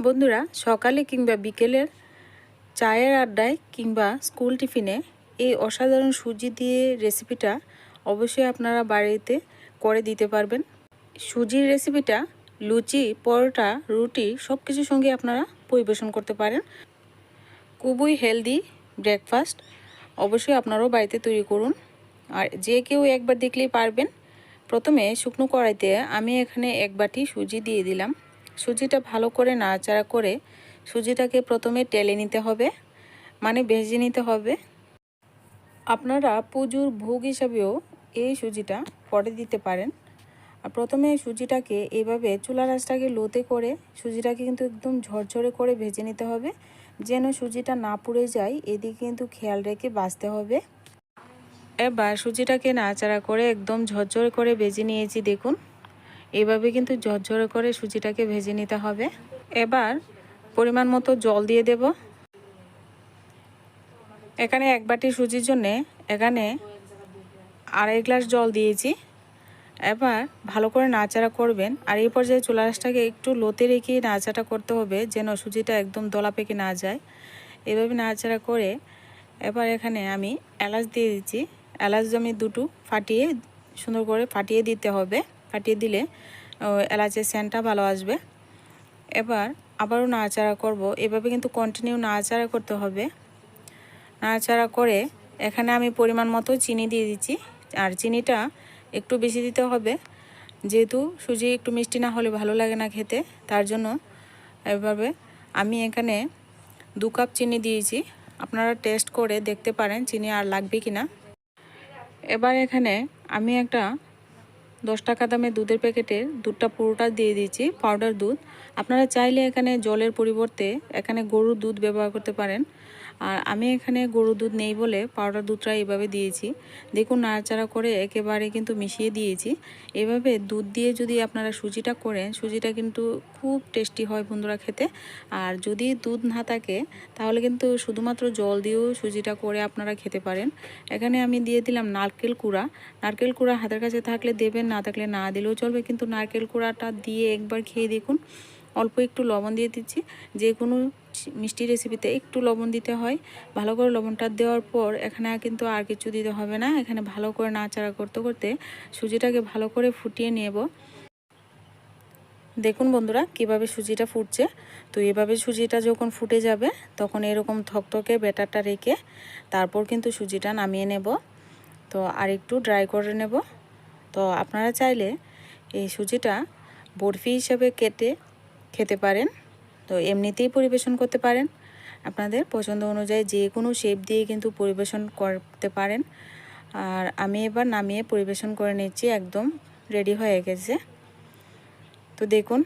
বন্ধুরা, সকালে কিংবা বিকেলের চায়ের আড্ডায় কিংবা স্কুল টিফিনে এই অসাধারণ সুজি দিয়ে রেসিপিটা অবশ্যই আপনারা বাড়িতে করে দিতে পারবেন। সুজির রেসিপিটা লুচি, পরোটা, রুটি সব কিছুর সঙ্গে আপনারা পরিবেশন করতে পারেন। খুবই হেলদি ব্রেকফাস্ট, অবশ্যই আপনারাও বাড়িতে তৈরি করুন। আর যে কেউ একবার দেখলেই পারবেন। প্রথমে শুকনো কড়াইতে আমি এখানে এক বাটি সুজি দিয়ে দিলাম। সুজিটা ভালো করে নাড়াচাড়া করে সুজিটাকে প্রথমে টেলে নিতে হবে, মানে ভেজে নিতে হবে। আপনারা পুজোর ভোগ হিসাবেও এই সুজিটা পরে দিতে পারেন। আর প্রথমে সুজিটাকে এইভাবে চুলা রাসটাকে লোতে করে সুজিটাকে কিন্তু একদম ঝরঝরে করে ভেজে নিতে হবে, যেন সুজিটা না পুড়ে যায়। এদিকে কিন্তু খেয়াল রেখে ভাজতে হবে। এবার সুজিটাকে নাড়াচাড়া করে একদম ঝরঝরে করে ভেজে নিয়েছি। দেখুন, এভাবে কিন্তু ঝরঝরে করে সুজিটাকে ভেজে নিতে হবে। এবার পরিমাণ মতো জল দিয়ে দেব। এখানে এক বাটি সুজির জন্যে এখানে আড়াই গ্লাস জল দিয়েছি। এবার ভালো করে নাড়াচাড়া করবেন। আর এই পর্যায়ে চুলা আঁচটাকে একটু লোতে রেখে নাড়াচাড়া করতে হবে, যেন সুজিটা একদম দলা পেকে না যায়। এভাবে নাড়াচাড়া করে এবার এখানে আমি এলাচ দিয়ে দিচ্ছি। এলাচ আমি দুটো ফাটিয়ে সুন্দর করে ফাটিয়ে দিতে হবে। ফাটিয়ে দিলে এলাচের সেন্টটা ভালো আসবে। এবার আবারও নাড়াচাড়া করব। এভাবে কিন্তু কন্টিনিউ নাড়াচাড়া করতে হবে। নাড়াচাড়া করে এখানে আমি পরিমাণ মতো চিনি দিয়ে দিচ্ছি। আর চিনিটা একটু বেশি দিতে হবে, যেহেতু সুজি একটু মিষ্টি না হলে ভালো লাগে না খেতে। তার জন্য এভাবে আমি এখানে 2 কাপ চিনি দিয়েছি। আপনারা টেস্ট করে দেখতে পারেন চিনি আর লাগবে কিনা। এবার এখানে আমি একটা 10 টাকা দামের দুধের প্যাকেটের দুধটা পুরোটা দিয়ে দিয়েছি, পাউডার দুধ। আপনারা চাইলে এখানে জলের পরিবর্তে এখানে গরুর দুধ ব্যবহার করতে পারেন। আর আমি এখানে গরুর দুধ নেই বলে পাউডার দুধটা এইভাবে দিয়েছি। দেখুন, নাড়াচাড়া করে একেবারে কিন্তু মিশিয়ে দিয়েছি। এভাবে দুধ দিয়ে যদি আপনারা সুজিটা করেন, সুজিটা কিন্তু খুব টেস্টি হয় বন্ধুরা খেতে। আর যদি দুধ না থাকে তাহলে কিন্তু শুধুমাত্র জল দিয়েও সুজিটা করে আপনারা খেতে পারেন। এখানে আমি দিয়ে দিলাম নারকেল কুড়া। নারকেল কুড়া হাতের কাছে থাকলে দেবেন, না থাকলে না দিলেও চলবে, কিন্তু নারকেল কুড়াটা দিয়ে একবার খেয়ে দেখুন। অল্প একটু লবণ দিয়ে দিচ্ছি। যে কোনো মিষ্টি রেসিপিতে একটু লবণ দিতে হয়। ভালো করে লবণটা দেওয়ার পর এখানে কিন্তু আর কিছু দিতে হবে না। এখানে ভালো করে নাড়াচাড়া করতে করতে সুজিটাকে ভালো করে ফুটিয়ে নেব। দেখুন বন্ধুরা, কিভাবে সুজিটা ফুটছে। তো এভাবে সুজিটা যখন ফুটে যাবে তখন এরকম থকথকে ব্যাটারটা রেখে তারপর কিন্তু সুজিটা নামিয়ে নেব। তো আর একটু ড্রাই করে নেব। তো আপনারা চাইলে এই সুজিটা বরফি হিসেবে কেটে খেতে পারেন। তো এমনিতেই পরিবেশন করতে পারেন। আপনাদের পছন্দ অনুযায়ী যে কোনো শেপ দিয়ে কিন্তু পরিবেশন করতে পারেন। আর আমি এবার নামিয়ে পরিবেশন করে নিচ্ছি। একদম রেডি হয়ে গেছে। তো দেখুন,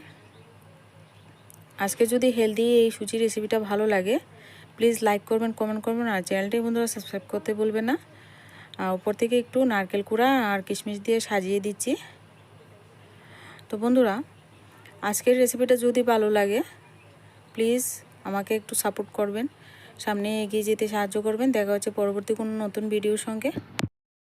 আজকে যদি হেলদি এই সুজি রেসিপিটা ভালো লাগে প্লিজ লাইক করবেন, কমেন্ট করবেন। আর চ্যানেলটি বন্ধুরা সাবস্ক্রাইব করতে ভুলবেন না। উপর থেকে একটু নারকেল কুড়া আর কিশমিশ দিয়ে সাজিয়ে দিচ্ছি। তো বন্ধুরা, আজকের রেসিপিটা যদি ভালো লাগে প্লিজ আমাকে একটু সাপোর্ট করবেন, সামনে এগিয়ে যেতে সাহায্য করবেন। দেখা হচ্ছে পরবর্তী কোনো নতুন ভিডিওর সঙ্গে।